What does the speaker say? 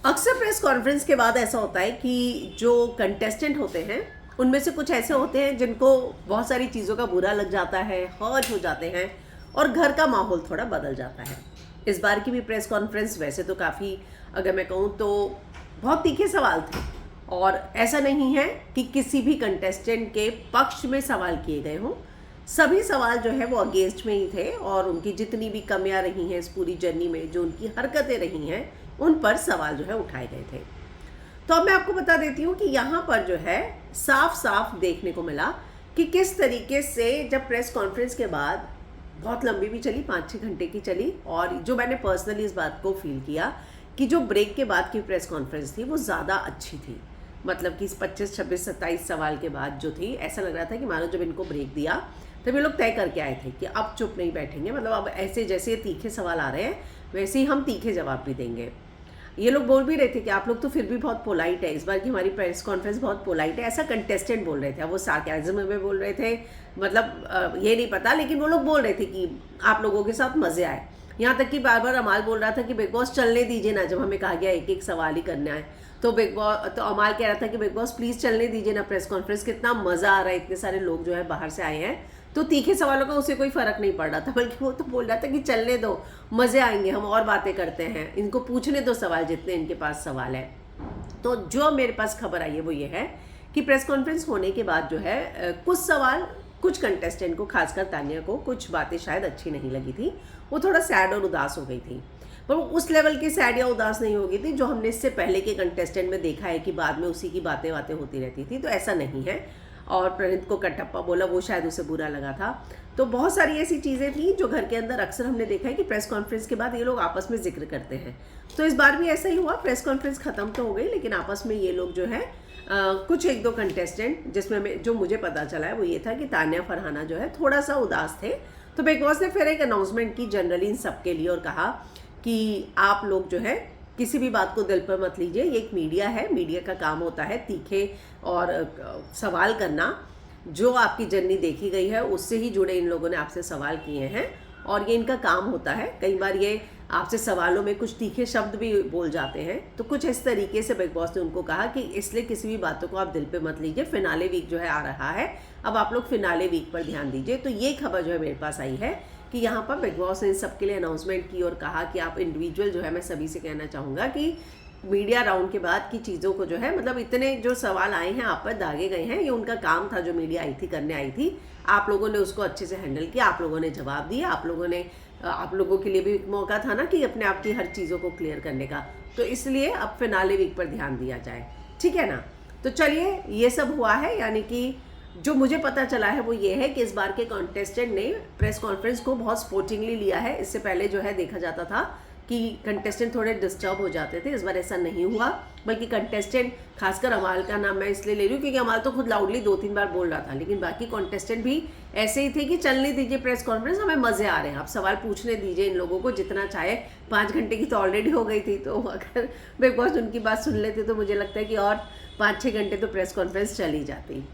अक्सर press conference के बाद ऐसा होता है कि जो कंटेस्टेंट होते हैं उनमें से कुछ ऐसे होते हैं जिनको बहुत सारी चीज़ों का बुरा लग जाता है, हर्ट हो जाते हैं और घर का माहौल थोड़ा बदल जाता है। इस बार की भी प्रेस कॉन्फ्रेंस वैसे तो काफ़ी, अगर मैं कहूँ तो बहुत तीखे सवाल थे और ऐसा नहीं है कि किसी भी कंटेस्टेंट के पक्ष में सवाल किए गए हों। सभी सवाल जो है वो अगेंस्ट में ही थे और उनकी जितनी भी कमियां रही हैं इस पूरी जर्नी में, जो उनकी हरकतें रही हैं, उन पर सवाल जो है उठाए गए थे। तो अब मैं आपको बता देती हूँ कि यहाँ पर जो है साफ साफ देखने को मिला कि किस तरीके से जब प्रेस कॉन्फ्रेंस के बाद बहुत लंबी भी चली, 5-6 घंटे की चली, और जो मैंने पर्सनली इस बात को फील किया कि जो ब्रेक के बाद की प्रेस कॉन्फ्रेंस थी वो ज़्यादा अच्छी थी। मतलब कि इस 25, 26, 27 सवाल के बाद जो थी, ऐसा लग रहा था कि मानो जब इनको ब्रेक दिया तब ये लोग तय करके आए थे कि अब चुप नहीं बैठेंगे, मतलब अब ऐसे जैसे ये तीखे सवाल आ रहे हैं वैसे ही हम तीखे जवाब भी देंगे। ये लोग बोल भी रहे थे कि आप लोग तो फिर भी बहुत पोलाइट है, इस बार की हमारी प्रेस कॉन्फ्रेंस बहुत पोलाइट है, ऐसा कंटेस्टेंट बोल रहे थे। अब वो सार्केज्म में बोल रहे थे, मतलब ये नहीं पता, लेकिन वो लोग बोल रहे थे कि आप लोगों के साथ मज़े आए। यहाँ तक कि बार बार अमाल बोल रहा था कि बिग बॉस चलने दीजिए ना, जब हमें कहा गया एक एक सवाल ही करना है तो अमाल कह रहा था कि बिग बॉस प्लीज़ चलने दीजिए ना प्रेस कॉन्फ्रेंस, कितना मज़ा आ रहा है, इतने सारे लोग जो है बाहर से आए हैं, तो तीखे सवालों का उसे कोई फ़र्क नहीं पड़ रहा था, बल्कि वो तो बोल रहा था कि चलने दो, मज़े आएंगे, हम और बातें करते हैं, इनको पूछने दो सवाल जितने इनके पास सवाल है। तो जो मेरे पास खबर आई है वो ये है कि प्रेस कॉन्फ्रेंस होने के बाद जो है कुछ सवाल, कुछ कंटेस्टेंट को, खासकर तानिया को कुछ बातें शायद अच्छी नहीं लगी थी, वो थोड़ा सैड और उदास हो गई थी, पर वो उस लेवल की सैड या उदास नहीं हो गई थी जो हमने इससे पहले के कंटेस्टेंट में देखा है कि बाद में उसी की बातें होती रहती थी। तो ऐसा नहीं है। और प्रणीत को कटप्पा बोला, वो शायद उसे बुरा लगा था। तो बहुत सारी ऐसी चीज़ें थी जो घर के अंदर अक्सर हमने देखा है कि प्रेस कॉन्फ्रेंस के बाद ये लोग आपस में जिक्र करते हैं। तो इस बार भी ऐसा ही हुआ, प्रेस कॉन्फ्रेंस ख़त्म तो हो गई लेकिन आपस में ये लोग जो है कुछ एक दो कंटेस्टेंट, जिसमें जो मुझे पता चला है वो ये था कि तानिया फरहाना जो है थोड़ा सा उदास थे। तो बिग बॉस ने फिर एक अनाउंसमेंट की जनरली इन सब के लिए और कहा कि आप लोग जो है किसी भी बात को दिल पर मत लीजिए, ये एक मीडिया है, मीडिया का काम होता है तीखे और सवाल करना। जो आपकी जर्नी देखी गई है उससे ही जुड़े इन लोगों ने आपसे सवाल किए हैं और ये इनका काम होता है। कई बार ये आपसे सवालों में कुछ तीखे शब्द भी बोल जाते हैं, तो कुछ इस तरीके से बिग बॉस ने उनको कहा कि इसलिए किसी भी बातों को आप दिल पे मत लीजिए, फिनाले वीक जो है आ रहा है, अब आप लोग फिनाले वीक पर ध्यान दीजिए। तो ये खबर जो है मेरे पास आई है कि यहाँ पर बिग बॉस ने सबके लिए अनाउंसमेंट की और कहा कि आप इंडिविजुअल जो है, मैं सभी से कहना चाहूँगा कि मीडिया राउंड के बाद की चीज़ों को जो है, मतलब इतने जो सवाल आए हैं आप पर दागे गए हैं, ये उनका काम था जो मीडिया आई थी करने आई थी, आप लोगों ने उसको अच्छे से हैंडल किया, आप लोगों ने जवाब दिया, आप लोगों के लिए भी एक मौका था ना कि अपने आप की हर चीज़ों को क्लियर करने का। तो इसलिए अब फिनाले वीक पर ध्यान दिया जाए, ठीक है ना। तो चलिए, ये सब हुआ है, यानी कि जो मुझे पता चला है वो ये है कि इस बार के कॉन्टेस्टेंट ने प्रेस कॉन्फ्रेंस को बहुत स्पोर्टिंगली लिया है। इससे पहले जो है देखा जाता था कि कंटेस्टेंट थोड़े डिस्टर्ब हो जाते थे, इस बार ऐसा नहीं हुआ, बल्कि कंटेस्टेंट, खासकर अमाल का नाम मैं इसलिए ले रही हूँ क्योंकि अमाल तो खुद लाउडली 2-3 बार बोल रहा था, लेकिन बाकी कॉन्टेस्टेंट भी ऐसे ही थे कि चलने दीजिए प्रेस कॉन्फ्रेंस, हमें मज़े आ रहे हैं, आप सवाल पूछने दीजिए इन लोगों को जितना चाहे। 5 घंटे की तो ऑलरेडी हो गई थी, तो अगर बिग बॉस उनकी बात सुन लेते तो मुझे लगता है कि और 5-6 घंटे तो प्रेस कॉन्फ्रेंस चली जाती।